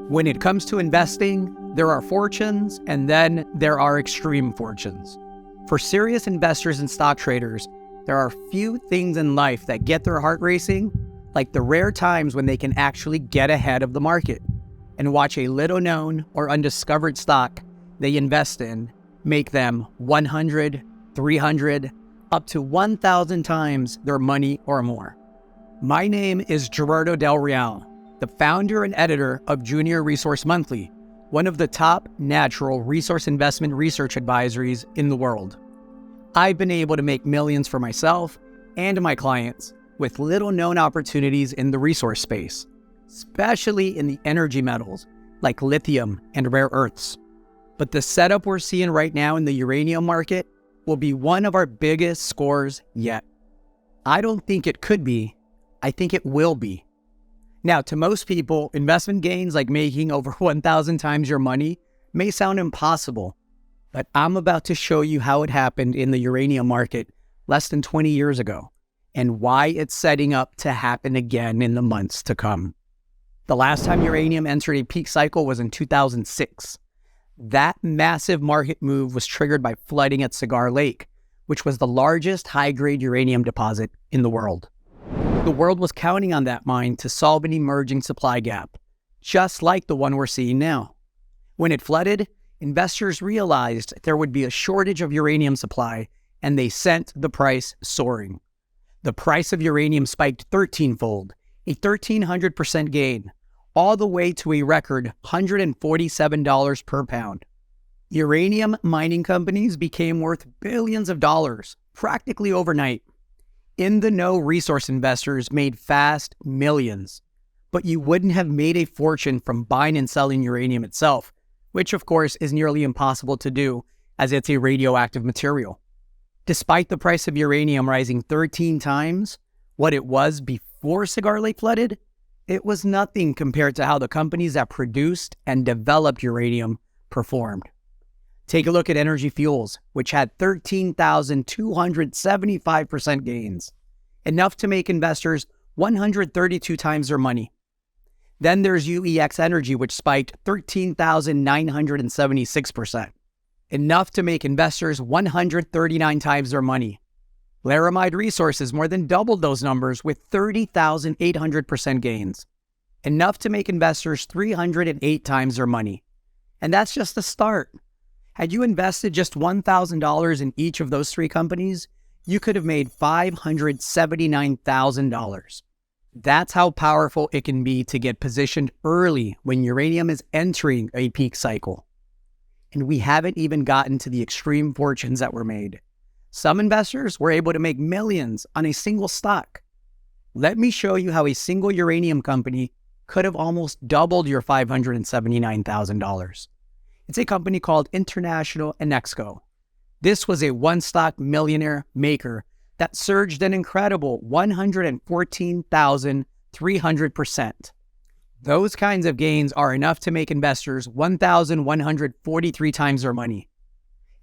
When it comes to investing, there are fortunes and then there are extreme fortunes. For serious investors and stock traders, there are few things in life that get their heart racing, like the rare times when they can actually get ahead of the market and watch a little known or undiscovered stock they invest in make them 100, 300, up to 1,000 times their money or more. My name is Gerardo Del Real, the founder and editor of Junior Resource Monthly, one of the top natural resource investment research advisories in the world. I've been able to make millions for myself and my clients with little known opportunities in the resource space, especially in the energy metals like lithium and rare earths. But the setup we're seeing right now in the uranium market will be one of our biggest scores yet. I don't think it could be, I think it will be. Now, to most people, investment gains like making over 1,000 times your money may sound impossible, but I'm about to show you how it happened in the uranium market less than 20 years ago and why it's setting up to happen again in the months to come. The last time uranium entered a peak cycle was in 2006. That massive market move was triggered by flooding at Cigar Lake, which was the largest high-grade uranium deposit in the world. The world was counting on that mine to solve an emerging supply gap, just like the one we're seeing now. When it flooded, investors realized there would be a shortage of uranium supply, and they sent the price soaring. The price of uranium spiked 13-fold, a 1,300% gain, all the way to a record $147 per pound. Uranium mining companies became worth billions of dollars, practically overnight. In-the-know resource investors made fast millions, but you wouldn't have made a fortune from buying and selling uranium itself, which of course is nearly impossible to do as it's a radioactive material. Despite the price of uranium rising 13 times what it was before Cigar Lake flooded, it was nothing compared to how the companies that produced and developed uranium performed. Take a look at Energy Fuels, which had 13,275% gains, enough to make investors 132 times their money. Then there's UEX Energy, which spiked 13,976%, enough to make investors 139 times their money. Laramide Resources more than doubled those numbers with 30,800% gains, enough to make investors 308 times their money. And that's just the start. Had you invested just $1,000 in each of those three companies, you could have made $579,000. That's how powerful it can be to get positioned early when uranium is entering a peak cycle. And we haven't even gotten to the extreme fortunes that were made. Some investors were able to make millions on a single stock. Let me show you how a single uranium company could have almost doubled your $579,000. It's a company called International Enexco. This was a one-stock millionaire-maker that surged an incredible 114,300%. Those kinds of gains are enough to make investors 1,143 times their money.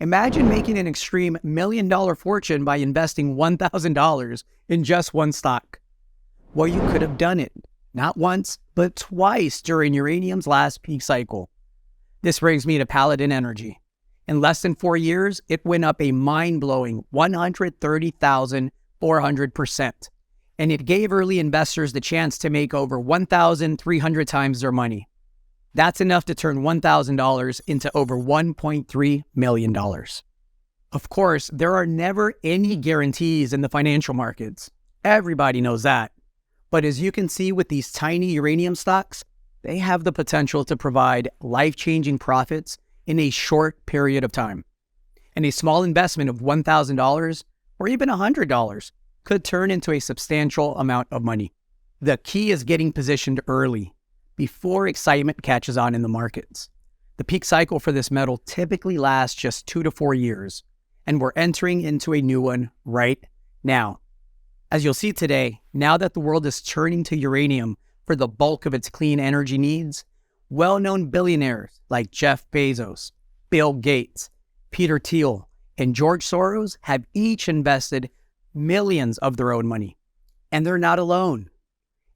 Imagine making an extreme $1 million fortune by investing $1,000 in just one stock. Well, you could have done it, not once, but twice during uranium's last peak cycle. This brings me to Paladin Energy. In less than 4 years, it went up a mind-blowing 130,400%, and it gave early investors the chance to make over 1,300 times their money. That's enough to turn $1,000 into over $1.3 million. Of course, there are never any guarantees in the financial markets. Everybody knows that. But as you can see with these tiny uranium stocks, they have the potential to provide life-changing profits in a short period of time. And a small investment of $1,000 or even $100 could turn into a substantial amount of money. The key is getting positioned early, before excitement catches on in the markets. The peak cycle for this metal typically lasts just 2 to 4 years, and we're entering into a new one right now. As you'll see today, now that the world is turning to uranium for the bulk of its clean energy needs, well-known billionaires like Jeff Bezos, Bill Gates, Peter Thiel, and George Soros have each invested millions of their own money. And they're not alone.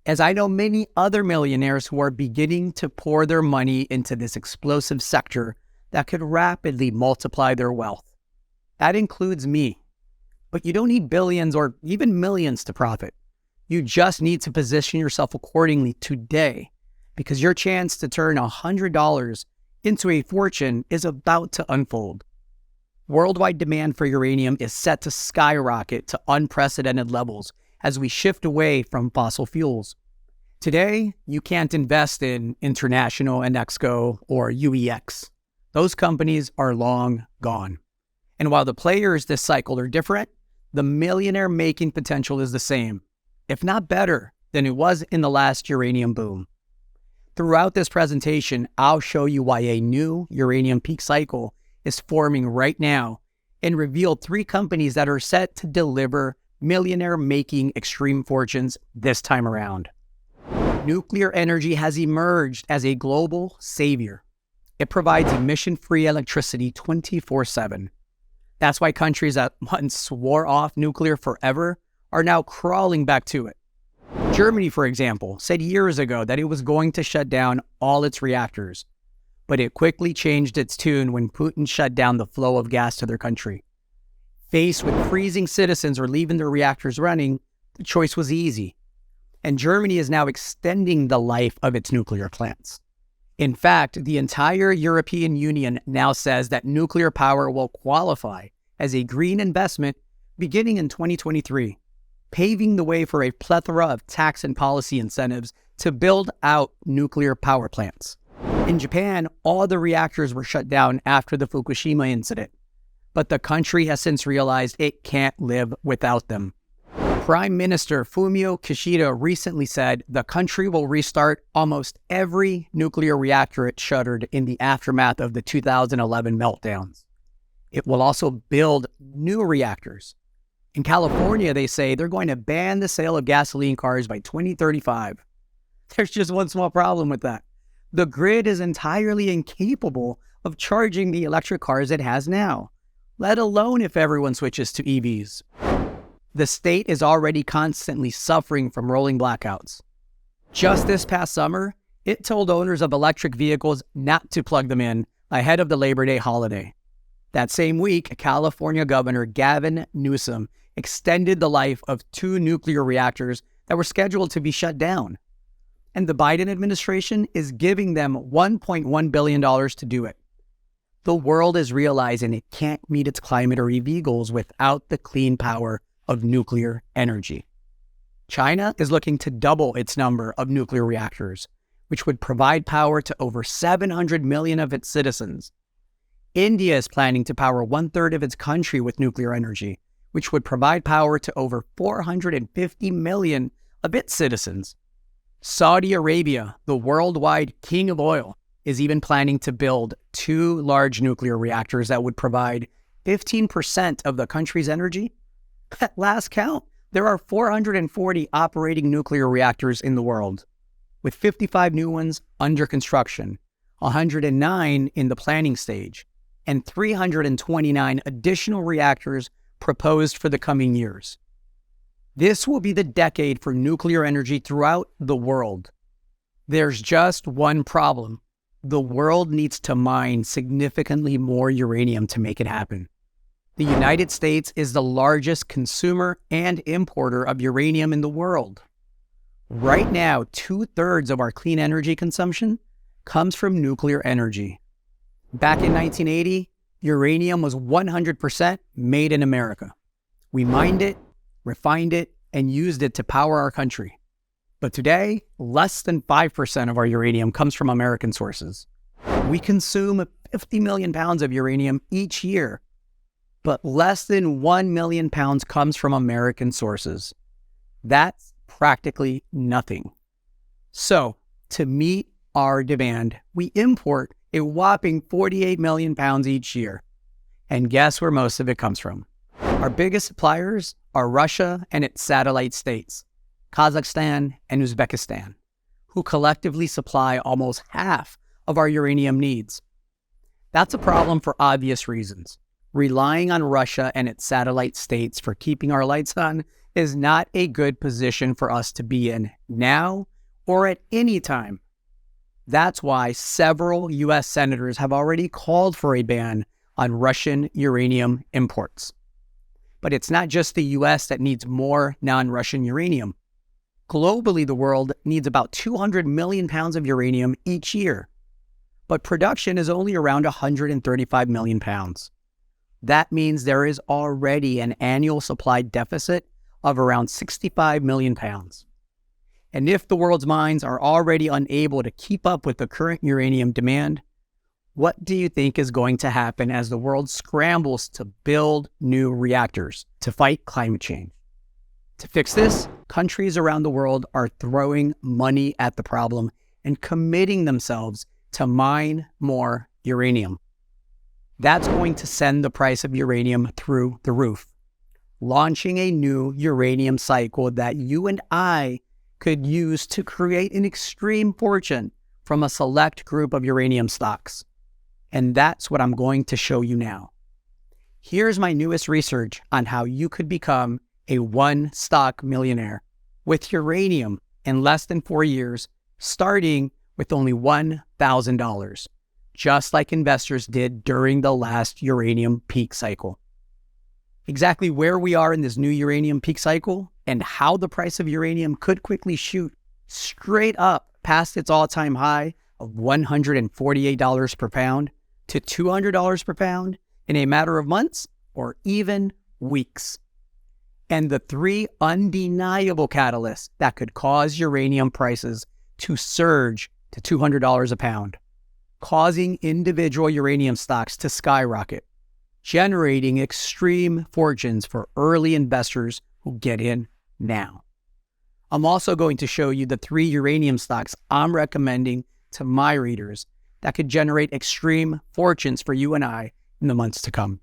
as I know many other millionaires who are beginning to pour their money into this explosive sector that could rapidly multiply their wealth. That includes me. But you don't need billions or even millions to profit. You just need to position yourself accordingly today, because your chance to turn $100 into a fortune is about to unfold. Worldwide demand for uranium is set to skyrocket to unprecedented levels as we shift away from fossil fuels. Today, you can't invest in International Enexco or UEX. Those companies are long gone. And while the players this cycle are different, the millionaire-making potential is the same, if not better, than it was in the last uranium boom. Throughout this presentation, I'll show you why a new uranium peak cycle is forming right now and reveal 3 companies that are set to deliver millionaire-making extreme fortunes this time around. Nuclear energy has emerged as a global savior. It provides emission-free electricity 24/7. That's why countries that once swore off nuclear forever are now crawling back to it. Germany, for example, said years ago that it was going to shut down all its reactors, but it quickly changed its tune when Putin shut down the flow of gas to their country. Faced with freezing citizens or leaving their reactors running, the choice was easy. And Germany is now extending the life of its nuclear plants. In fact, the entire European Union now says that nuclear power will qualify as a green investment beginning in 2023, paving the way for a plethora of tax and policy incentives to build out nuclear power plants. In Japan, all the reactors were shut down after the Fukushima incident, but the country has since realized it can't live without them. Prime Minister Fumio Kishida recently said the country will restart almost every nuclear reactor it shuttered in the aftermath of the 2011 meltdowns. It will also build new reactors. In California, they say they're going to ban the sale of gasoline cars by 2035. There's just one small problem with that. The grid is entirely incapable of charging the electric cars it has now, let alone if everyone switches to EVs. The state is already constantly suffering from rolling blackouts. Just this past summer, it told owners of electric vehicles not to plug them in ahead of the Labor Day holiday. That same week, California Governor Gavin Newsom extended the life of 2 nuclear reactors that were scheduled to be shut down. And the Biden administration is giving them $1.1 billion to do it. The world is realizing it can't meet its climate or EV goals without the clean power of nuclear energy. China is looking to double its number of nuclear reactors, which would provide power to over 700 million of its citizens. India is planning to power 1/3 of its country with nuclear energy, which would provide power to over 450 million of its citizens. Saudi Arabia, the worldwide king of oil, is even planning to build 2 large nuclear reactors that would provide 15% of the country's energy. At last count, there are 440 operating nuclear reactors in the world, with 55 new ones under construction, 109 in the planning stage, and 329 additional reactors proposed for the coming years. This will be the decade for nuclear energy throughout the world. There's just one problem. The world needs to mine significantly more uranium to make it happen. The United States is the largest consumer and importer of uranium in the world. Right now, 2/3 of our clean energy consumption comes from nuclear energy. Back in 1980, uranium was 100% made in America. We mined it, refined it, and used it to power our country. But today, less than 5% of our uranium comes from American sources. We consume 50 million pounds of uranium each year, but less than 1 million pounds comes from American sources. That's practically nothing. So, to meet our demand, we import a whopping 48 million pounds each year. And guess where most of it comes from? Our biggest suppliers are Russia and its satellite states, Kazakhstan and Uzbekistan, who collectively supply almost half of our uranium needs. That's a problem for obvious reasons. Relying on Russia and its satellite states for keeping our lights on is not a good position for us to be in now or at any time. That's why several U.S. senators have already called for a ban on Russian uranium imports. But it's not just the U.S. that needs more non-Russian uranium. Globally, the world needs about 200 million pounds of uranium each year, but production is only around 135 million pounds. That means there is already an annual supply deficit of around 65 million pounds. And if the world's mines are already unable to keep up with the current uranium demand, what do you think is going to happen as the world scrambles to build new reactors to fight climate change? To fix this, countries around the world are throwing money at the problem and committing themselves to mine more uranium. That's going to send the price of uranium through the roof, launching a new uranium cycle that you and I could use to create an extreme fortune from a select group of uranium stocks. And that's what I'm going to show you now. Here's my newest research on how you could become a one-stock millionaire with uranium in less than 4 years, starting with only $1,000, just like investors did during the last uranium peak cycle. Exactly where we are in this new uranium peak cycle and how the price of uranium could quickly shoot straight up past its all-time high of $148 per pound to $200 per pound in a matter of months or even weeks. And the 3 undeniable catalysts that could cause uranium prices to surge to $200 a pound, causing individual uranium stocks to skyrocket, generating extreme fortunes for early investors who get in now. I'm also going to show you the 3 uranium stocks I'm recommending to my readers that could generate extreme fortunes for you and I in the months to come.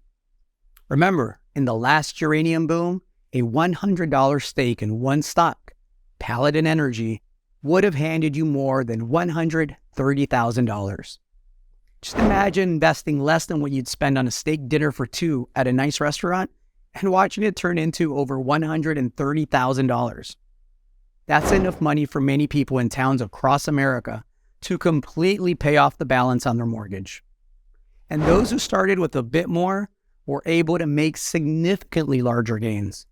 Remember, in the last uranium boom, a $100 stake in one stock, Paladin Energy, would have handed you more than $130,000. Just imagine investing less than what you'd spend on a steak dinner for 2 at a nice restaurant and watching it turn into over $130,000. That's enough money for many people in towns across America to completely pay off the balance on their mortgage. And those who started with a bit more were able to make significantly larger gains.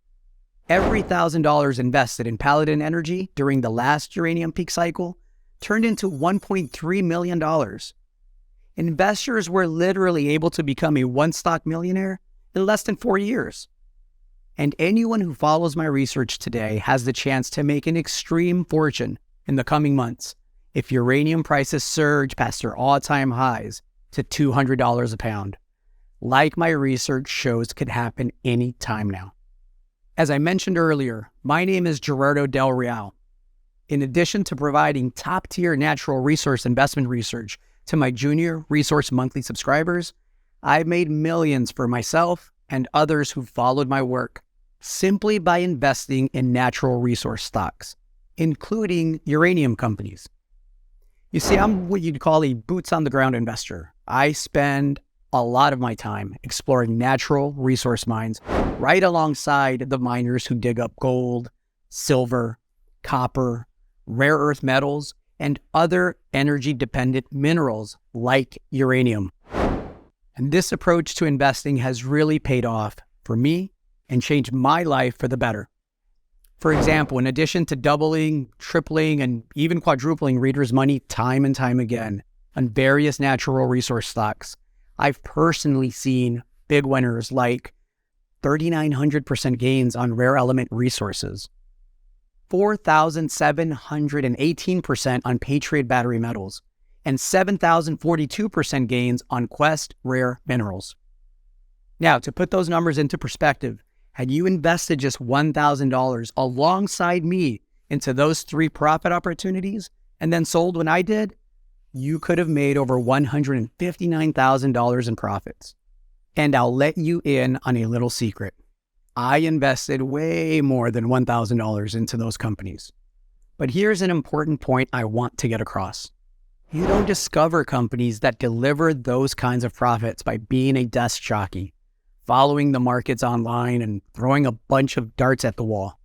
Every $1,000 invested in Paladin Energy during the last uranium peak cycle turned into $1.3 million. Investors were literally able to become a one-stock millionaire in less than 4 years. And anyone who follows my research today has the chance to make an extreme fortune in the coming months if uranium prices surge past their all-time highs to $200 a pound, like my research shows could happen any time now. As I mentioned earlier, my name is Gerardo Del Real. In addition to providing top-tier natural resource investment research to my Junior Resource Monthly subscribers, I've made millions for myself and others who followed my work simply by investing in natural resource stocks, including uranium companies. You see, I'm what you'd call a boots-on-the-ground investor. I spend a lot of my time exploring natural resource mines right alongside the miners who dig up gold, silver, copper, rare earth metals, and other energy-dependent minerals like uranium. And this approach to investing has really paid off for me and changed my life for the better. For example, in addition to doubling, tripling, and even quadrupling readers' money time and time again on various natural resource stocks, I've personally seen big winners like 3,900% gains on rare element resources, 4,718% on Patriot battery metals, and 7,042% gains on Quest rare minerals. Now, to put those numbers into perspective, had you invested just $1,000 alongside me into those 3 profit opportunities and then sold when I did, you could have made over $159,000 in profits. And I'll let you in on a little secret. I invested way more than $1,000 into those companies. But here's an important point I want to get across. You don't discover companies that deliver those kinds of profits by being a desk jockey, following the markets online and throwing a bunch of darts at the wall.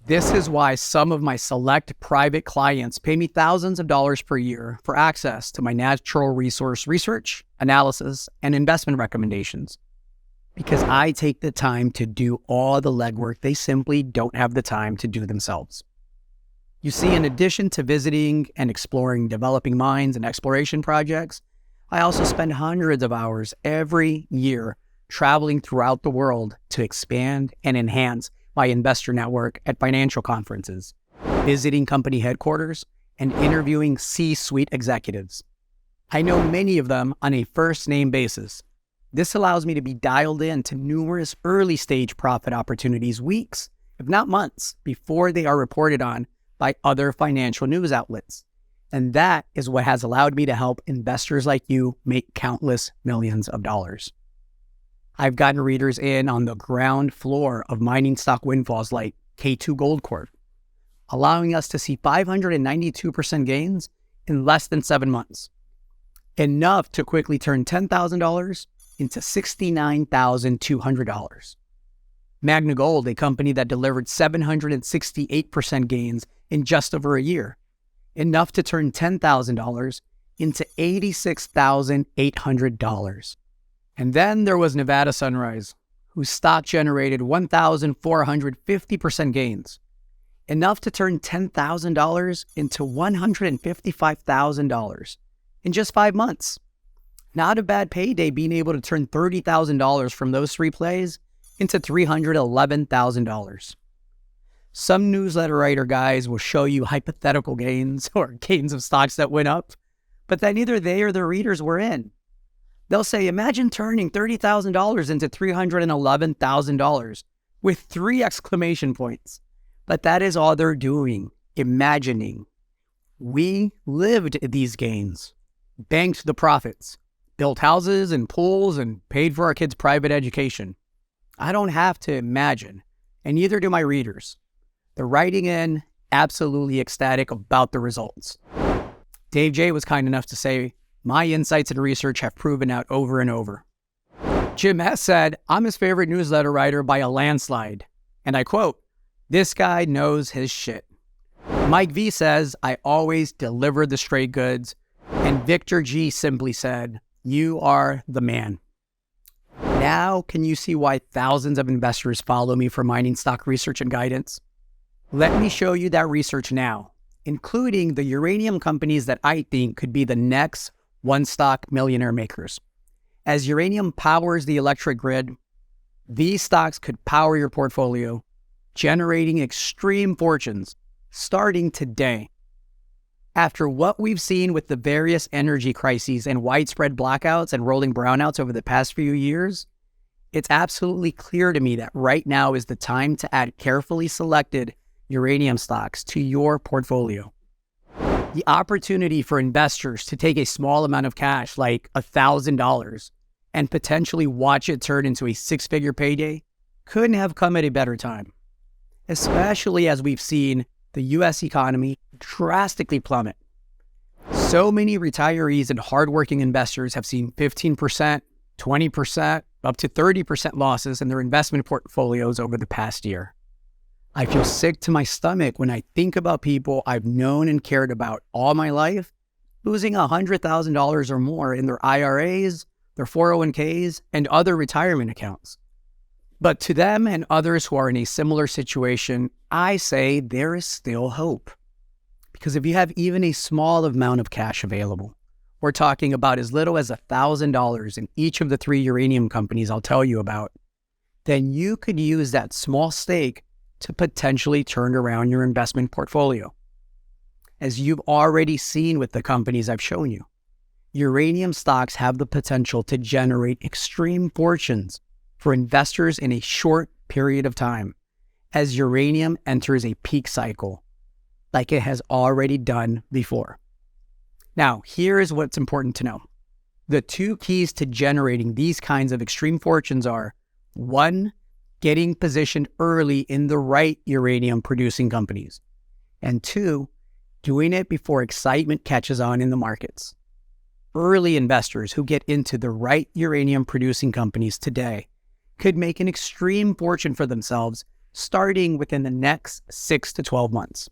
This is why some of my select private clients pay me thousands of dollars per year for access to my natural resource research, analysis, and investment recommendations. Because I take the time to do all the legwork they simply don't have the time to do themselves. You see, in addition to visiting and exploring developing mines and exploration projects, I also spend hundreds of hours every year traveling throughout the world to expand and enhance my investor network at financial conferences, visiting company headquarters, and interviewing C-suite executives. I know many of them on a first-name basis. This allows me to be dialed in to numerous early-stage profit opportunities weeks, if not months, before they are reported on by other financial news outlets. And that is what has allowed me to help investors like you make countless millions of dollars. I've gotten readers in on the ground floor of mining stock windfalls like K2 Gold Corp, allowing us to see 592% gains in less than 7 months. Enough to quickly turn $10,000 into $69,200. Magna Gold, a company that delivered 768% gains in just over a year, enough to turn $10,000 into $86,800. And then there was Nevada Sunrise, whose stock generated 1,450% gains, enough to turn $10,000 into $155,000 in just 5 months. Not a bad payday being able to turn $30,000 from those 3 plays into $311,000. Some newsletter writer guys will show you hypothetical gains or gains of stocks that went up, but that neither they or their readers were in. They'll say, imagine turning $30,000 into $311,000 with 3 exclamation points. But that is all they're doing, imagining. We lived these gains, banked the profits, built houses and pools, and paid for our kids' private education. I don't have to imagine, and neither do my readers. They're writing in, absolutely ecstatic about the results. Dave J. was kind enough to say, my insights and research have proven out over and over. Jim S. said, I'm his favorite newsletter writer by a landslide. And I quote, this guy knows his shit. Mike V. says, I always deliver the straight goods. And Victor G. simply said, you are the man. Now, can you see why thousands of investors follow me for mining stock research and guidance? Let me show you that research now, including the uranium companies that I think could be the next one-stock millionaire makers. As uranium powers the electric grid, these stocks could power your portfolio, generating extreme fortunes starting today. After what we've seen with the various energy crises and widespread blackouts and rolling brownouts over the past few years, it's absolutely clear to me that right now is the time to add carefully selected uranium stocks to your portfolio. The opportunity for investors to take a small amount of cash, like $1,000, and potentially watch it turn into a 6-figure payday couldn't have come at a better time, especially as we've seen the U.S. economy drastically plummet. So many retirees and hardworking investors have seen 15%, 20%, up to 30% losses in their investment portfolios over the past year. I feel sick to my stomach when I think about people I've known and cared about all my life losing $100,000 or more in their IRAs, their 401ks, and other retirement accounts. But to them and others who are in a similar situation, I say there is still hope. Because if you have even a small amount of cash available, we're talking about as little as $1,000 in each of the 3 uranium companies I'll tell you about, then you could use that small stake to potentially turn around your investment portfolio. As you've already seen with the companies I've shown you, uranium stocks have the potential to generate extreme fortunes for investors in a short period of time as uranium enters a peak cycle, like it has already done before. Now, here is what's important to know. The 2 keys to generating these kinds of extreme fortunes are, 1, getting positioned early in the right uranium producing companies, and 2, doing it before excitement catches on in the markets. Early investors who get into the right uranium producing companies today could make an extreme fortune for themselves starting within the next 6 to 12 months.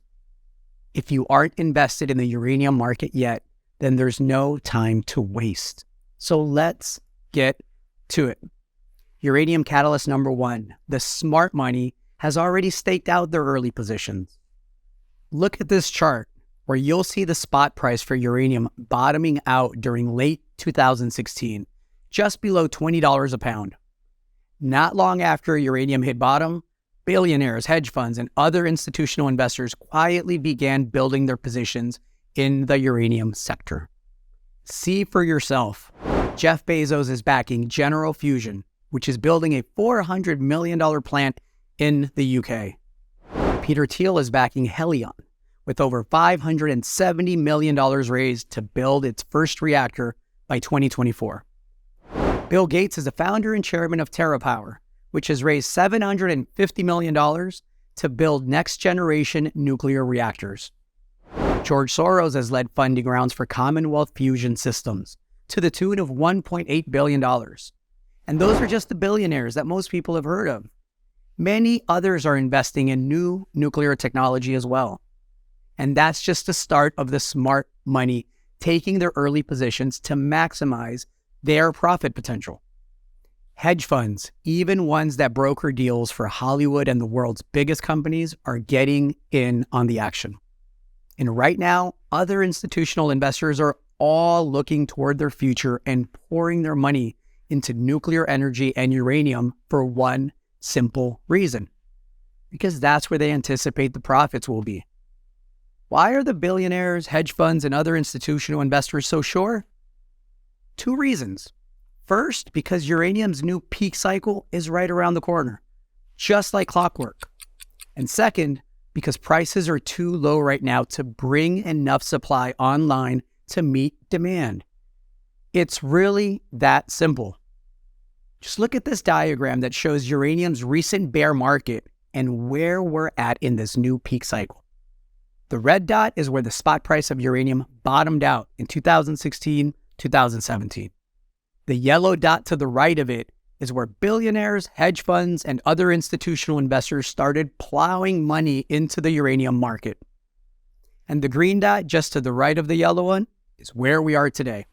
If you aren't invested in the uranium market yet, then there's no time to waste. So let's get to it. Uranium catalyst number 1, the smart money has already staked out their early positions. Look at this chart where you'll see the spot price for uranium bottoming out during late 2016, just below $20 a pound. Not long after uranium hit bottom, billionaires, hedge funds, and other institutional investors quietly began building their positions in the uranium sector. See for yourself. Jeff Bezos is backing General Fusion, which is building a $400 million plant in the UK. Peter Thiel is backing Helion, with over $570 million raised to build its first reactor by 2024. Bill Gates is the founder and chairman of TerraPower, which has raised $750 million to build next-generation nuclear reactors. George Soros has led funding rounds for Commonwealth fusion systems to the tune of $1.8 billion. And those are just the billionaires that most people have heard of. Many others are investing in new nuclear technology as well. And that's just the start of the smart money taking their early positions to maximize their profit potential. Hedge funds, even ones that broker deals for Hollywood and the world's biggest companies, are getting in on the action. And right now, other institutional investors are all looking toward their future and pouring their money into nuclear energy and uranium for one simple reason. Because that's where they anticipate the profits will be. Why are the billionaires, hedge funds, and other institutional investors so sure? 2 reasons. First, because uranium's new peak cycle is right around the corner, just like clockwork. And second, because prices are too low right now to bring enough supply online to meet demand. It's really that simple. Just look at this diagram that shows uranium's recent bear market and where we're at in this new peak cycle. The red dot is where the spot price of uranium bottomed out in 2016, 2017. The yellow dot to the right of it is where billionaires, hedge funds, and other institutional investors started plowing money into the uranium market. And the green dot just to the right of the yellow one is where we are today.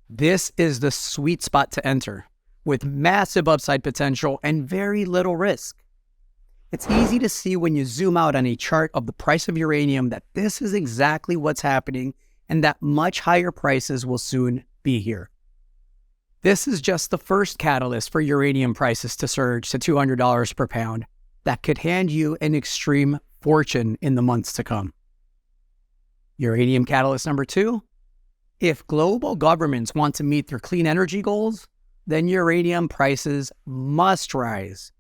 This is the sweet spot to enter, with massive upside potential and very little risk. It's easy to see when you zoom out on a chart of the price of uranium that this is exactly what's happening and that much higher prices will soon be here. This is just the first catalyst for uranium prices to surge to $200 per pound that could hand you an extreme fortune in the months to come. Uranium catalyst number 2, if global governments want to meet their clean energy goals, then uranium prices must rise.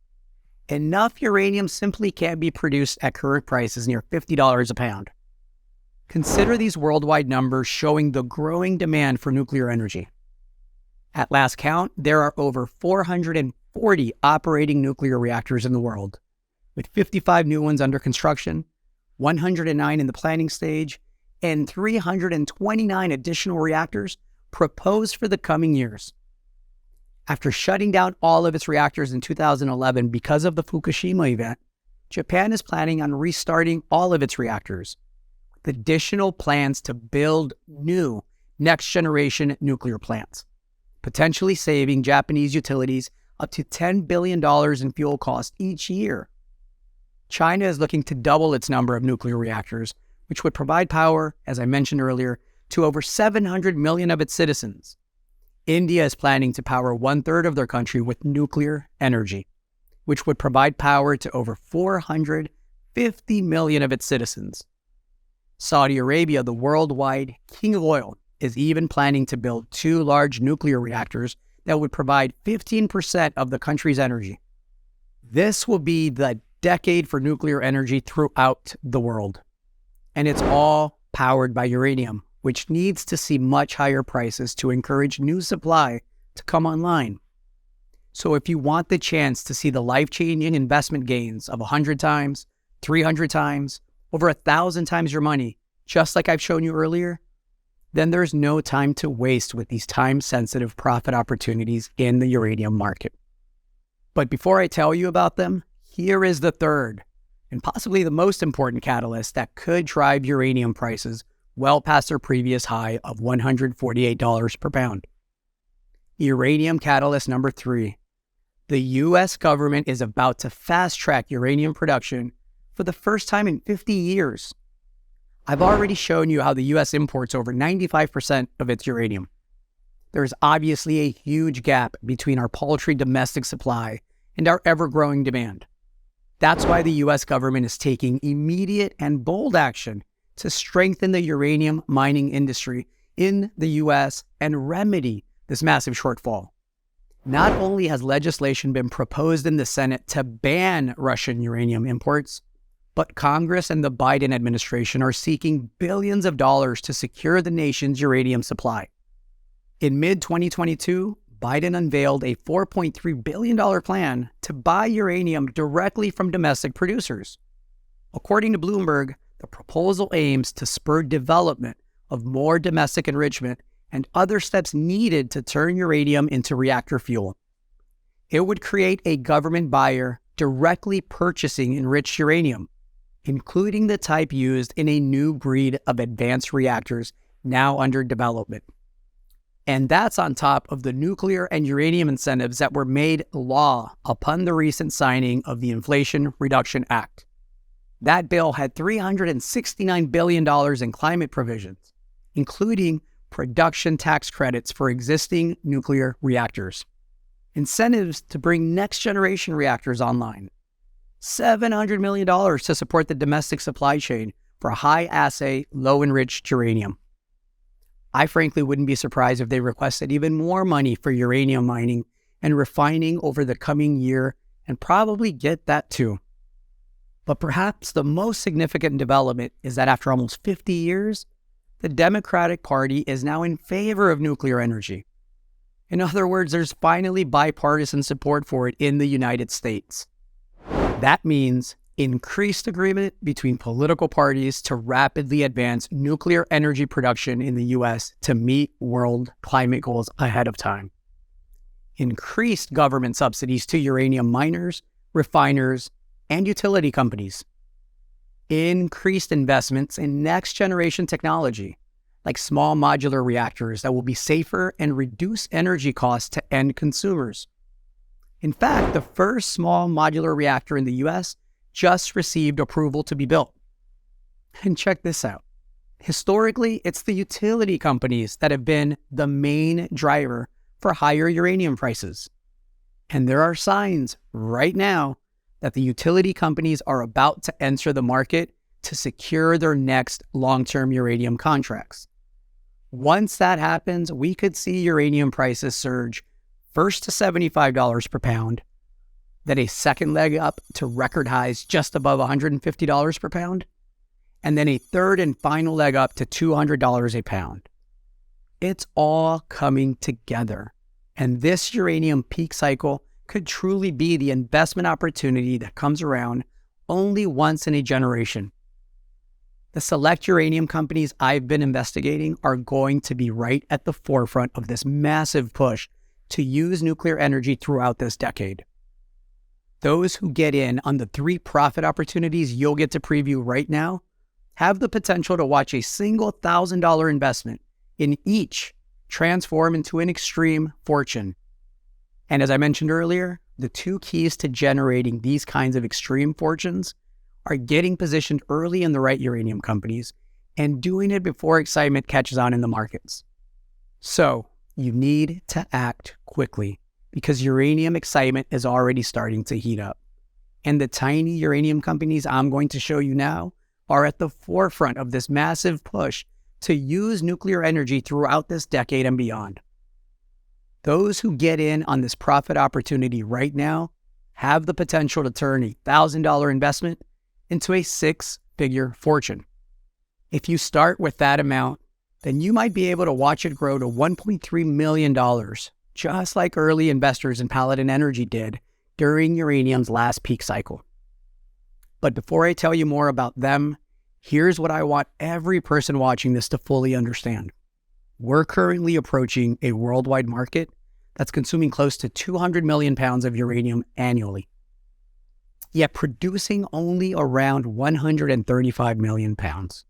Enough uranium simply can't be produced at current prices near $50 a pound. Consider these worldwide numbers showing the growing demand for nuclear energy. At last count, there are over 440 operating nuclear reactors in the world, with 55 new ones under construction, 109 in the planning stage, and 329 additional reactors proposed for the coming years. After shutting down all of its reactors in 2011 because of the Fukushima event, Japan is planning on restarting all of its reactors, with additional plans to build new next-generation nuclear plants, potentially saving Japanese utilities up to $10 billion in fuel costs each year. China is looking to double its number of nuclear reactors, which would provide power, as I mentioned earlier, to over 700 million of its citizens. India is planning to power 1/3 of their country with nuclear energy, which would provide power to over 450 million of its citizens. Saudi Arabia, the worldwide king of oil, is even planning to build 2 large nuclear reactors that would provide 15% of the country's energy. This will be the decade for nuclear energy throughout the world. And it's all powered by uranium, which needs to see much higher prices to encourage new supply to come online. So if you want the chance to see the life-changing investment gains of 100 times, 300 times, over 1,000 times your money, just like I've shown you earlier, then there's no time to waste with these time-sensitive profit opportunities in the uranium market. But before I tell you about them, Here is the third, and possibly the most important catalyst that could drive uranium prices well past their previous high of $148 per pound. Uranium catalyst number 3. The U.S. government is about to fast-track uranium production for the first time in 50 years. I've already shown you how the U.S. imports over 95% of its uranium. There's obviously a huge gap between our paltry domestic supply and our ever-growing demand. That's why the U.S. government is taking immediate and bold action to strengthen the uranium mining industry in the U.S. and remedy this massive shortfall. Not only has legislation been proposed in the Senate to ban Russian uranium imports, but Congress and the Biden administration are seeking billions of dollars to secure the nation's uranium supply. In mid-2022, Biden unveiled a $4.3 billion plan to buy uranium directly from domestic producers. According to Bloomberg, the proposal aims to spur development of more domestic enrichment and other steps needed to turn uranium into reactor fuel. It would create a government buyer directly purchasing enriched uranium, including the type used in a new breed of advanced reactors now under development. And that's on top of the nuclear and uranium incentives that were made law upon the recent signing of the Inflation Reduction Act. That bill had $369 billion in climate provisions, including production tax credits for existing nuclear reactors, incentives to bring next-generation reactors online, $700 million to support the domestic supply chain for high-assay, low-enriched uranium. I frankly wouldn't be surprised if they requested even more money for uranium mining and refining over the coming year, and probably get that too. But perhaps the most significant development is that after almost 50 years, the Democratic Party is now in favor of nuclear energy. In other words, there's finally bipartisan support for it in the United States. That means increased agreement between political parties to rapidly advance nuclear energy production in the U.S. to meet world climate goals ahead of time. Increased government subsidies to uranium miners, refiners, and utility companies. Increased investments in next-generation technology, like small modular reactors that will be safer and reduce energy costs to end consumers. In fact, the first small modular reactor in the U.S. just received approval to be built. And check this out. Historically, it's the utility companies that have been the main driver for higher uranium prices. And there are signs right now that the utility companies are about to enter the market to secure their next long-term uranium contracts. Once that happens, we could see uranium prices surge first to $75 per pound, then a second leg up to record highs just above $150 per pound, and then a third and final leg up to $200 a pound. It's all coming together, and this uranium peak cycle could truly be the investment opportunity that comes around only once in a generation. The select uranium companies I've been investigating are going to be right at the forefront of this massive push to use nuclear energy throughout this decade. Those who get in on the 3 profit opportunities you'll get to preview right now have the potential to watch a single $1,000 investment in each transform into an extreme fortune. And as I mentioned earlier, the 2 keys to generating these kinds of extreme fortunes are getting positioned early in the right uranium companies and doing it before excitement catches on in the markets. So you need to act quickly because uranium excitement is already starting to heat up. And the tiny uranium companies I'm going to show you now are at the forefront of this massive push to use nuclear energy throughout this decade and beyond. Those who get in on this profit opportunity right now have the potential to turn a $1,000 investment into a 6-figure fortune. If you start with that amount, then you might be able to watch it grow to $1.3 million, just like early investors in Paladin Energy did during uranium's last peak cycle. But before I tell you more about them, here's what I want every person watching this to fully understand. We're currently approaching a worldwide market that's consuming close to 200 million pounds of uranium annually. yet producing only around 135 million pounds.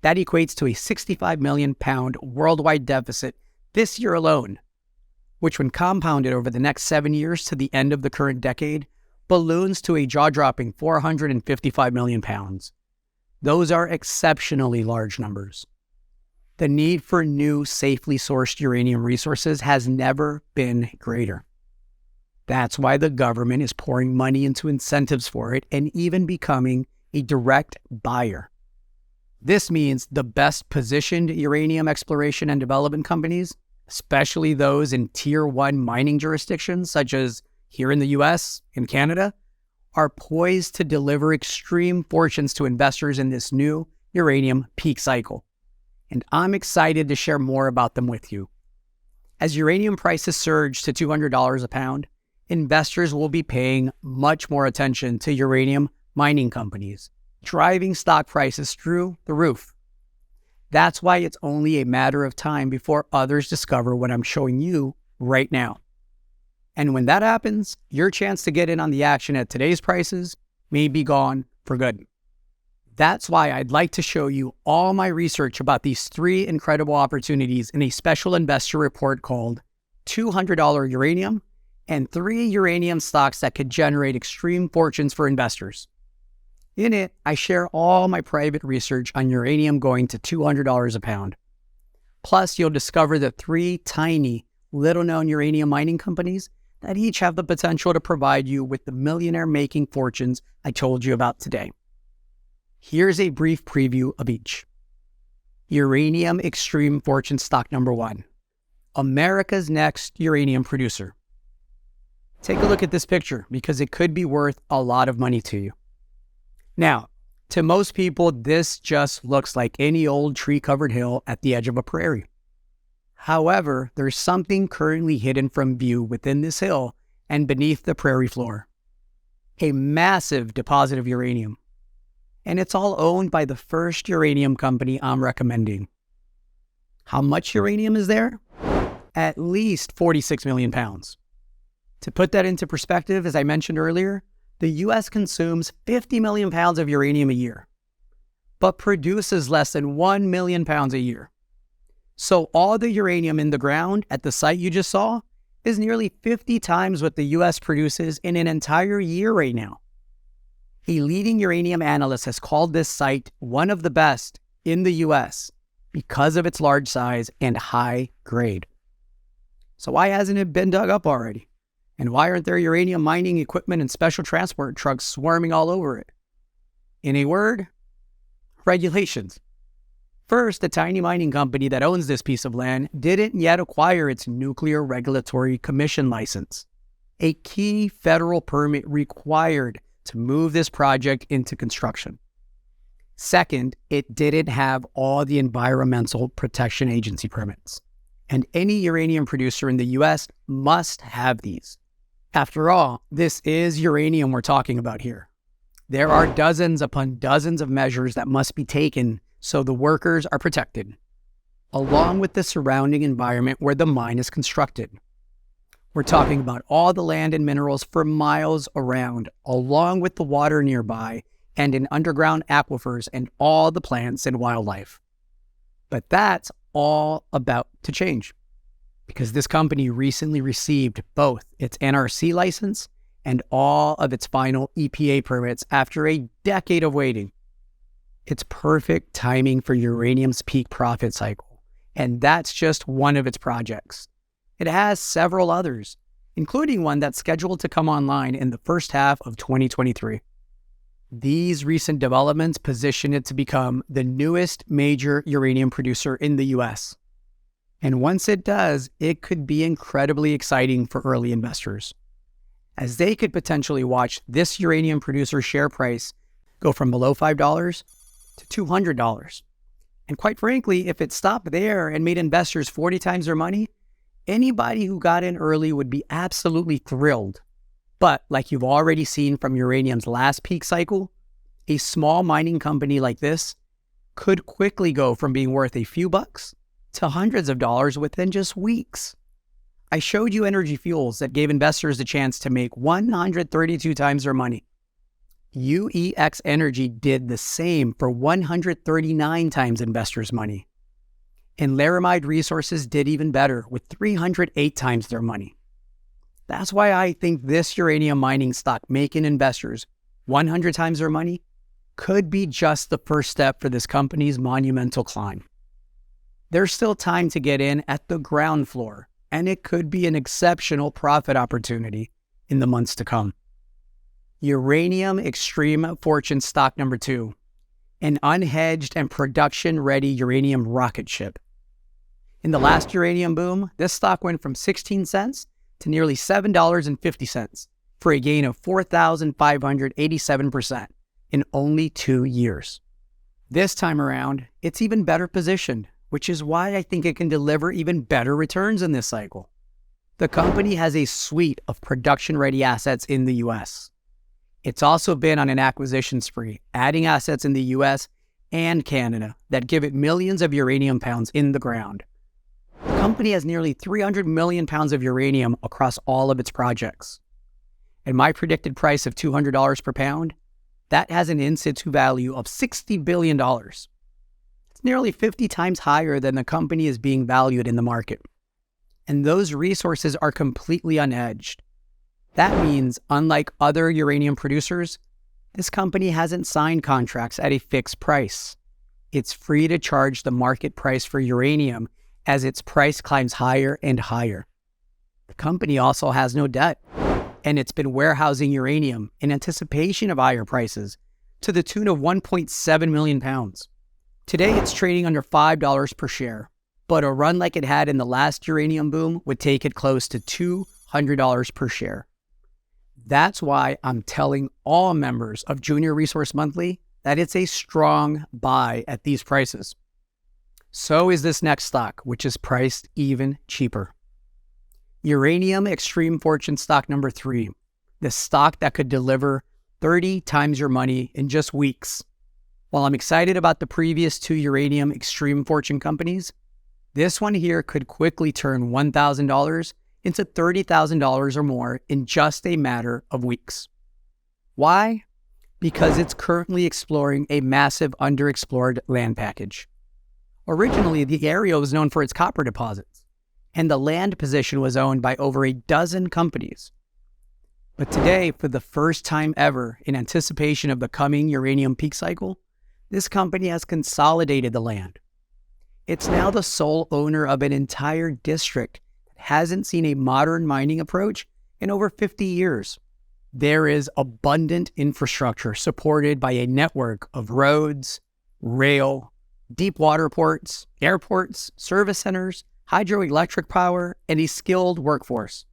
That equates to a 65 million pound worldwide deficit this year alone, which when compounded over the next 7 years to the end of the current decade, balloons to a jaw-dropping 455 million pounds. Those are exceptionally large numbers. The need for new, safely sourced uranium resources has never been greater. That's why the government is pouring money into incentives for it and even becoming a direct buyer. This means the best positioned uranium exploration and development companies, especially those in Tier 1 mining jurisdictions such as here in the US and Canada, are poised to deliver extreme fortunes to investors in this new uranium peak cycle. And I'm excited to share more about them with you. As uranium prices surge to $200 a pound, investors will be paying much more attention to uranium mining companies, driving stock prices through the roof. That's why it's only a matter of time before others discover what I'm showing you right now. And when that happens, your chance to get in on the action at today's prices may be gone for good. That's why I'd like to show you all my research about these 3 incredible opportunities in a special investor report called $200 Uranium and 3 uranium stocks that could generate extreme fortunes for investors. In it, I share all my private research on uranium going to $200 a pound. Plus, you'll discover the 3 tiny, little-known uranium mining companies that each have the potential to provide you with the millionaire-making fortunes I told you about today. Here's a brief preview of each. Uranium Extreme Fortune Stock number 1, America's next uranium producer. Take a look at this picture because it could be worth a lot of money to you. Now, to most people, this just looks like any old tree-covered hill at the edge of a prairie. However, there's something currently hidden from view within this hill and beneath the prairie floor. A massive deposit of uranium. And it's all owned by the first uranium company I'm recommending. How much uranium is there? At least 46 million pounds. To put that into perspective, as I mentioned earlier, the US consumes 50 million pounds of uranium a year, but produces less than 1 million pounds a year. So all the uranium in the ground at the site you just saw is nearly 50 times what the US produces in an entire year right now. A leading uranium analyst has called this site one of the best in the US because of its large size and high grade. So why hasn't it been dug up already? And why aren't there uranium mining equipment and special transport trucks swarming all over it? In a word, regulations. First, the tiny mining company that owns this piece of land didn't yet acquire its Nuclear Regulatory Commission license, a key federal permit required to move this project into construction. Second, it didn't have all the Environmental Protection Agency permits, and any uranium producer in the US must have these. After all, this is uranium we're talking about here. There are dozens upon dozens of measures that must be taken so the workers are protected, along with the surrounding environment where the mine is constructed. We're talking about all the land and minerals for miles around, along with the water nearby and in underground aquifers and all the plants and wildlife. But that's all about to change because this company recently received both its NRC license and all of its final EPA permits after a decade of waiting. It's perfect timing for uranium's peak profit cycle, and that's just one of its projects. It has several others, including one that's scheduled to come online in the first half of 2023. These recent developments position it to become the newest major uranium producer in the US. And once it does, it could be incredibly exciting for early investors, as they could potentially watch this uranium producer share price go from below $5 to $200. And quite frankly, if it stopped there and made investors 40 times their money, anybody who got in early would be absolutely thrilled. But like you've already seen from uranium's last peak cycle, a small mining company like this could quickly go from being worth a few bucks to hundreds of dollars within just weeks. I showed you Energy Fuels that gave investors the chance to make 132 times their money. UEX Energy did the same for 139 times investors' money. And Laramide Resources did even better with 308 times their money. That's why I think this uranium mining stock making investors 100 times their money could be just the first step for this company's monumental climb. There's still time to get in at the ground floor, and it could be an exceptional profit opportunity in the months to come. Uranium Extreme Fortune stock number 2, an unhedged and production-ready uranium rocket ship. In the last uranium boom, this stock went from 16 cents to nearly $7.50 for a gain of 4,587% in only 2 years. This time around, it's even better positioned, which is why I think it can deliver even better returns in this cycle. The company has a suite of production-ready assets in the U.S. It's also been on an acquisition spree, adding assets in the U.S. and Canada that give it millions of uranium pounds in the ground. The company has nearly 300 million pounds of uranium across all of its projects. At my predicted price of $200 per pound, that has an in-situ value of $60 billion. It's nearly 50 times higher than the company is being valued in the market. And those resources are completely unhedged. That means, unlike other uranium producers, this company hasn't signed contracts at a fixed price. It's free to charge the market price for uranium as its price climbs higher and higher. The company also has no debt, and it's been warehousing uranium in anticipation of higher prices to the tune of 1.7 million pounds. Today, it's trading under $5 per share, but a run like it had in the last uranium boom would take it close to $200 per share. That's why I'm telling all members of Junior Resource Monthly that it's a strong buy at these prices. So is this next stock, which is priced even cheaper. Uranium Extreme Fortune stock number 3, the stock that could deliver 30 times your money in just weeks. While I'm excited about the previous 2 Uranium Extreme Fortune companies, this one here could quickly turn $1,000 into $30,000 or more in just a matter of weeks. Why? Because it's currently exploring a massive underexplored land package. Originally, the area was known for its copper deposits, and the land position was owned by over a dozen companies. But today, for the first time ever, in anticipation of the coming uranium peak cycle, this company has consolidated the land. It's now the sole owner of an entire district that hasn't seen a modern mining approach in over 50 years. There is abundant infrastructure supported by a network of roads, rail, deep water ports, airports, service centers, hydroelectric power, and a skilled workforce.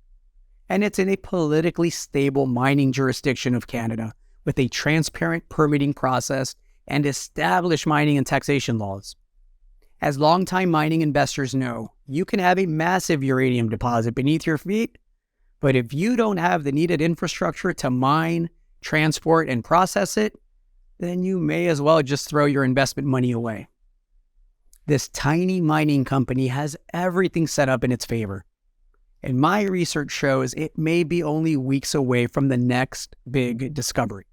And it's in a politically stable mining jurisdiction of Canada with a transparent permitting process and established mining and taxation laws. As longtime mining investors know, you can have a massive uranium deposit beneath your feet, but if you don't have the needed infrastructure to mine, transport, and process it, then you may as well just throw your investment money away. This tiny mining company has everything set up in its favor, and my research shows it may be only weeks away from the next big discovery.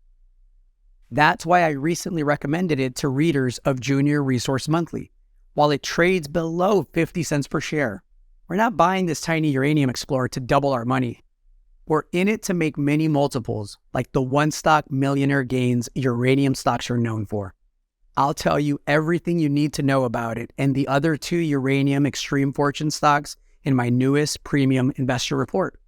That's why I recently recommended it to readers of Junior Resource Monthly, while it trades below 50 cents per share. We're not buying this tiny uranium explorer to double our money. We're in it to make many multiples, like the one-stock millionaire gains uranium stocks are known for. I'll tell you everything you need to know about it and the other 2 Uranium Extreme Fortune stocks in my newest premium investor report.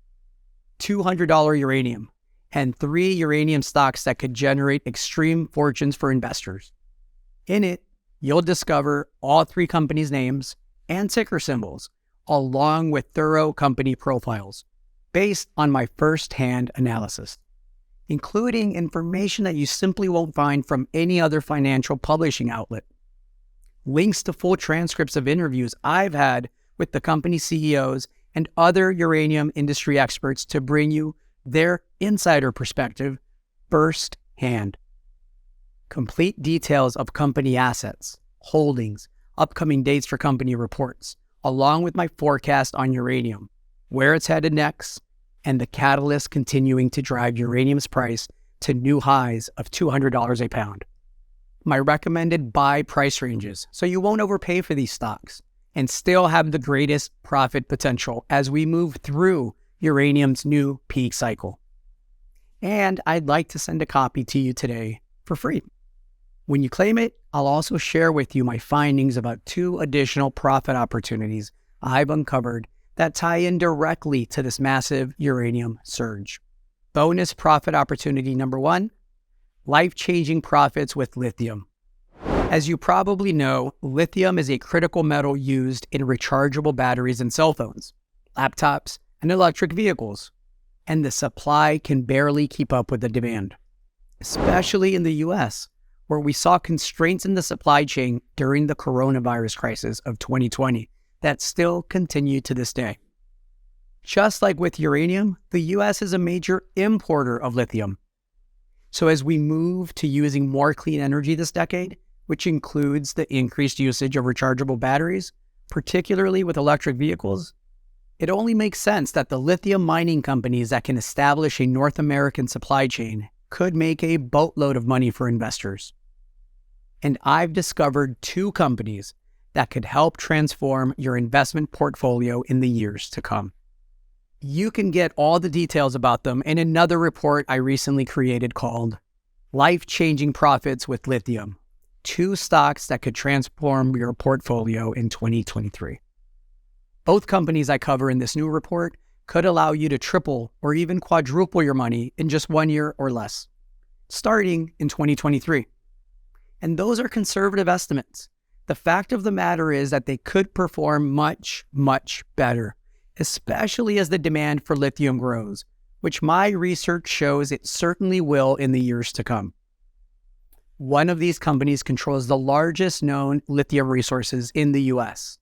$200 uranium and 3 uranium stocks that could generate extreme fortunes for investors. In it, you'll discover all 3 companies' names and ticker symbols, along with thorough company profiles based on my first-hand analysis, including information that you simply won't find from any other financial publishing outlet. Links to full transcripts of interviews I've had with the company CEOs and other uranium industry experts to bring you their insider perspective firsthand. Complete details of company assets, holdings, upcoming dates for company reports, along with my forecast on uranium, where it's headed next, and the catalyst continuing to drive uranium's price to new highs of $200 a pound. My recommended buy price ranges, so you won't overpay for these stocks and still have the greatest profit potential as we move through uranium's new peak cycle. And I'd like to send a copy to you today for free. When you claim it, I'll also share with you my findings about 2 additional profit opportunities I've uncovered that tie in directly to this massive uranium surge. Bonus profit opportunity number 1, life-changing profits with lithium. As you probably know, lithium is a critical metal used in rechargeable batteries in cell phones, laptops, and electric vehicles, and the supply can barely keep up with the demand, especially in the US, where we saw constraints in the supply chain during the coronavirus crisis of 2020 that still continue to this day. Just like with uranium, the US is a major importer of lithium. So as we move to using more clean energy this decade, which includes the increased usage of rechargeable batteries, particularly with electric vehicles, it only makes sense that the lithium mining companies that can establish a North American supply chain could make a boatload of money for investors. And I've discovered 2 companies that could help transform your investment portfolio in the years to come. You can get all the details about them in another report I recently created called Life-Changing Profits with Lithium, 2 stocks that could transform your portfolio in 2023. Both companies I cover in this new report could allow you to triple or even quadruple your money in just 1 year or less, starting in 2023. And those are conservative estimates. The fact of the matter is that they could perform much, much better, especially as the demand for lithium grows, which my research shows it certainly will in the years to come. One of these companies controls the largest known lithium resources in the US,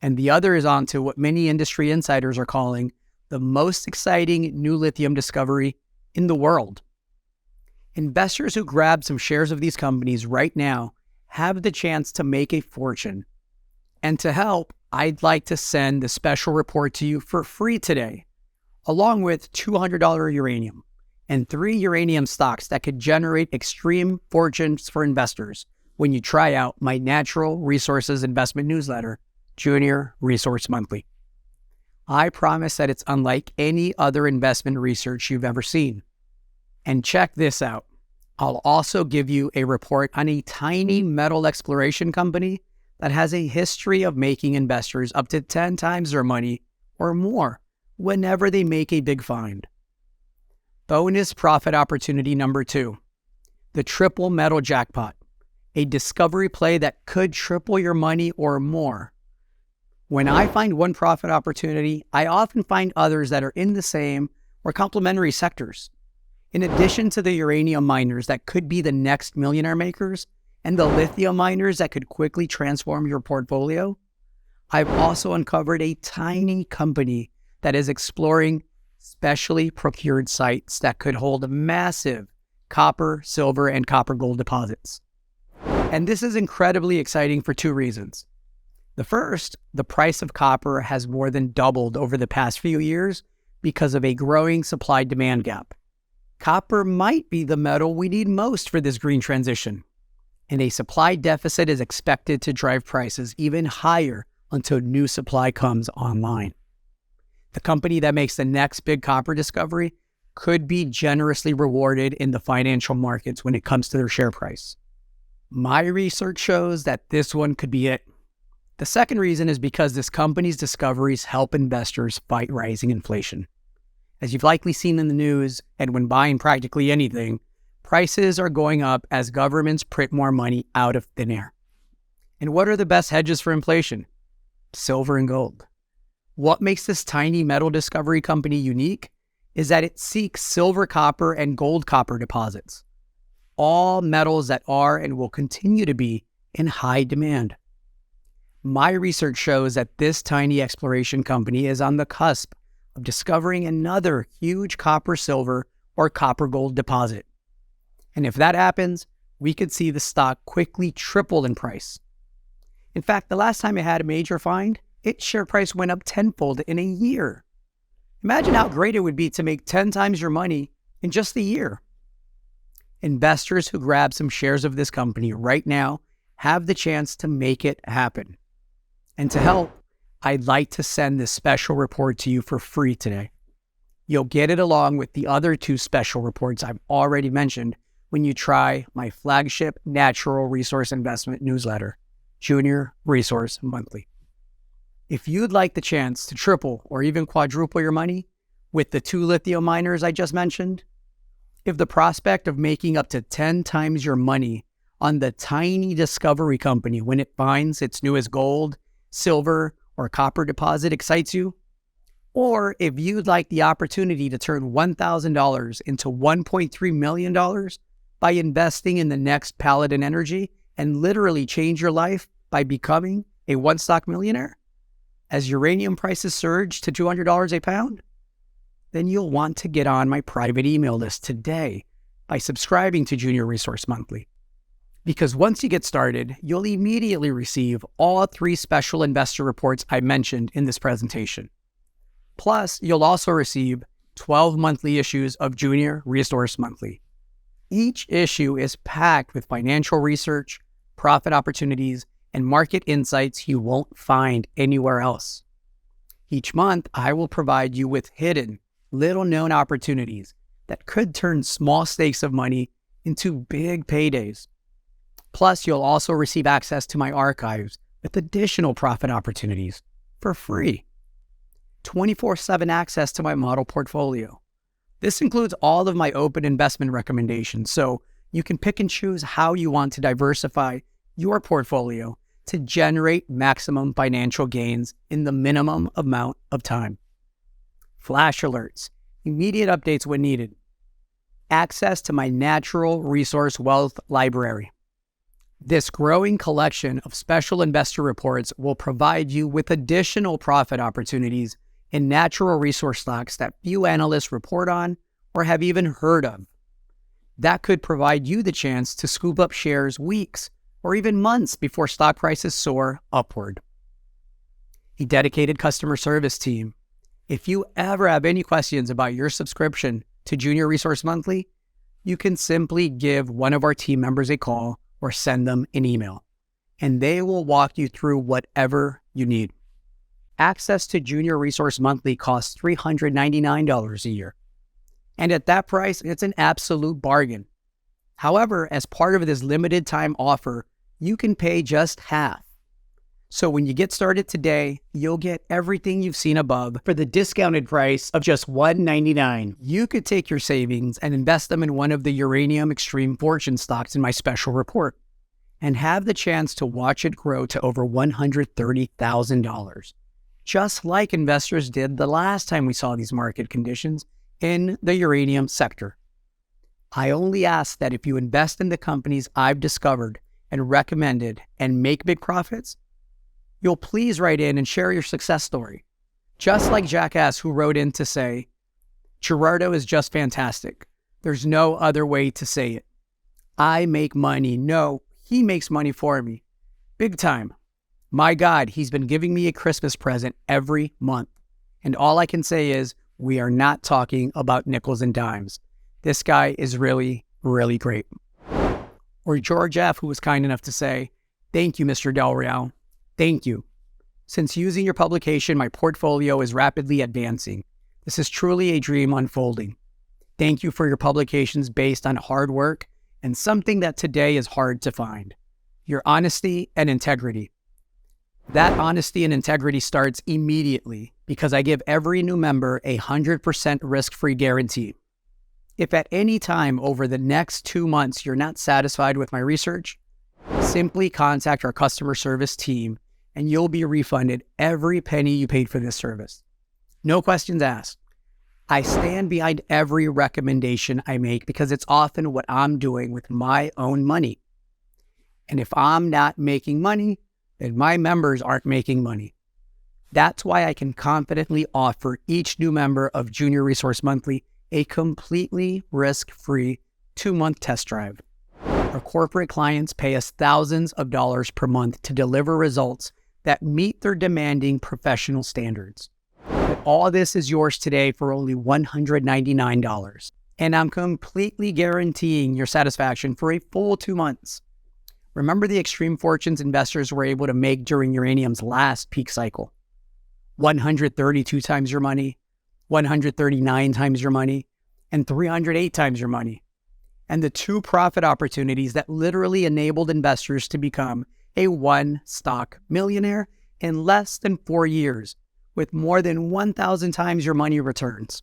and the other is onto what many industry insiders are calling the most exciting new lithium discovery in the world. Investors who grab some shares of these companies right now have the chance to make a fortune. And to help, I'd like to send the special report to you for free today, along with $200 uranium and 3 uranium stocks that could generate extreme fortunes for investors when you try out my Natural Resources Investment Newsletter, Junior Resource Monthly. I promise that it's unlike any other investment research you've ever seen. And check this out. I'll also give you a report on a tiny metal exploration company that has a history of making investors up to 10 times their money or more whenever they make a big find. Bonus profit opportunity number 2, the triple metal jackpot, a discovery play that could triple your money or more. When I find one profit opportunity, I often find others that are in the same or complementary sectors. In addition to the uranium miners that could be the next millionaire makers and the lithium miners that could quickly transform your portfolio, I've also uncovered a tiny company that is exploring specially procured sites that could hold massive copper, silver, and copper gold deposits. And this is incredibly exciting for 2 reasons. The first, the price of copper has more than doubled over the past few years because of a growing supply-demand gap. Copper might be the metal we need most for this green transition, and a supply deficit is expected to drive prices even higher until new supply comes online. The company that makes the next big copper discovery could be generously rewarded in the financial markets when it comes to their share price. My research shows that this one could be it. The second reason is because this company's discoveries help investors fight rising inflation. As you've likely seen in the news, and when buying practically anything, prices are going up as governments print more money out of thin air. And what are the best hedges for inflation? Silver and gold. What makes this tiny metal discovery company unique is that it seeks silver, copper, and gold copper deposits, all metals that are and will continue to be in high demand. My research shows that this tiny exploration company is on the cusp of discovering another huge copper, silver, or copper gold deposit. And if that happens, we could see the stock quickly triple in price. In fact, the last time it had a major find, its share price went up tenfold in a year. Imagine how great it would be to make 10 times your money in just a year. Investors who grab some shares of this company right now have the chance to make it happen. And to help, I'd like to send this special report to you for free today. You'll get it along with the other 2 special reports I've already mentioned when you try my flagship natural resource investment newsletter, Junior Resource Monthly. If you'd like the chance to triple or even quadruple your money with the 2 lithium miners I just mentioned, if the prospect of making up to 10 times your money on the tiny discovery company when it finds its newest gold, silver, or copper deposit excites you, or if you'd like the opportunity to turn $1,000 into $1.3 million by investing in the next Paladin Energy and literally change your life by becoming a one-stock millionaire, as uranium prices surge to $200 a pound, then you'll want to get on my private email list today by subscribing to Junior Resource Monthly. Because once you get started, you'll immediately receive all 3 special investor reports I mentioned in this presentation. Plus, you'll also receive 12 monthly issues of Junior Resource Monthly. Each issue is packed with financial research, profit opportunities, and market insights you won't find anywhere else. Each month, I will provide you with hidden, little-known opportunities that could turn small stakes of money into big paydays. Plus, you'll also receive access to my archives with additional profit opportunities for free. 24/7 access to my model portfolio. This includes all of my open investment recommendations, so you can pick and choose how you want to diversify your portfolio to generate maximum financial gains in the minimum amount of time. Flash alerts, immediate updates when needed. Access to my natural resource wealth library. This growing collection of special investor reports will provide you with additional profit opportunities in natural resource stocks that few analysts report on or have even heard of. That could provide you the chance to scoop up shares weeks or even months before stock prices soar upward. A dedicated customer service team. If you ever have any questions about your subscription to Junior Resource Monthly, you can simply give one of our team members a call or send them an email, and they will walk you through whatever you need. Access to Junior Resource Monthly costs $399 a year. And at that price, it's an absolute bargain. However, as part of this limited time offer, you can pay just half. So when you get started today, you'll get everything you've seen above for the discounted price of just $199. You could take your savings and invest them in one of the Uranium Extreme Fortune stocks in my special report and have the chance to watch it grow to over $130,000. Just like investors did the last time we saw these market conditions in the uranium sector. I only ask that if you invest in the companies I've discovered and recommended and make big profits, you'll please write in and share your success story. Just like Jackass, who wrote in to say, "Gerardo is just fantastic. There's no other way to say it. I make money. No, he makes money for me. Big time. My God, he's been giving me a Christmas present every month. And all I can say is, we are not talking about nickels and dimes. This guy is really, really great." Or George F., who was kind enough to say, "Thank you, Mr. Del Real. Thank you. Since using your publication, my portfolio is rapidly advancing. This is truly a dream unfolding. Thank you for your publications based on hard work and something that today is hard to find. Your honesty and integrity. That honesty and integrity starts immediately because I give every new member a 100% risk-free guarantee. If at any time over the next 2 months you're not satisfied with my research, simply contact our customer service team and you'll be refunded every penny you paid for this service. No questions asked. I stand behind every recommendation I make because it's often what I'm doing with my own money. And if I'm not making money, then my members aren't making money. That's why I can confidently offer each new member of Junior Resource Monthly a completely risk-free 2-month test drive. Our corporate clients pay us thousands of dollars per month to deliver results that meet their demanding professional standards. But all this is yours today for only $199. And I'm completely guaranteeing your satisfaction for a full 2 months. Remember the extreme fortunes investors were able to make during uranium's last peak cycle. 132 times your money, 139 times your money, and 308 times your money. And the 2 profit opportunities that literally enabled investors to become a one-stock millionaire in less than 4 years, with more than 1,000 times your money returns.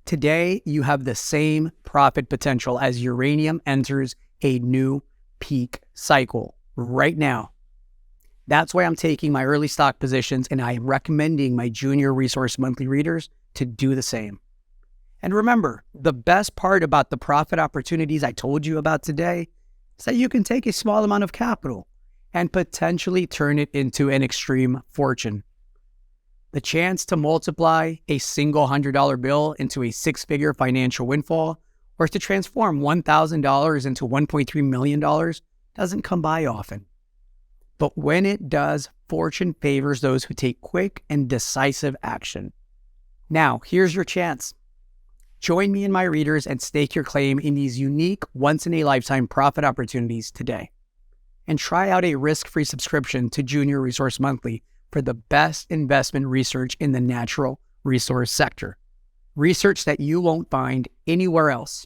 Today, you have the same profit potential as uranium enters a new peak cycle right now. That's why I'm taking my early stock positions, and I am recommending my junior resource monthly readers to do the same. And remember, the best part about the profit opportunities I told you about today is that you can take a small amount of capital and potentially turn it into an extreme fortune. The chance to multiply a single $100 bill into a 6-figure financial windfall, or to transform $1,000 into $1.3 million doesn't come by often. But when it does, fortune favors those who take quick and decisive action. Now, here's your chance. Join me and my readers and stake your claim in these unique, once-in-a-lifetime profit opportunities today. And try out a risk-free subscription to Junior Resource Monthly for the best investment research in the natural resource sector. Research that you won't find anywhere else.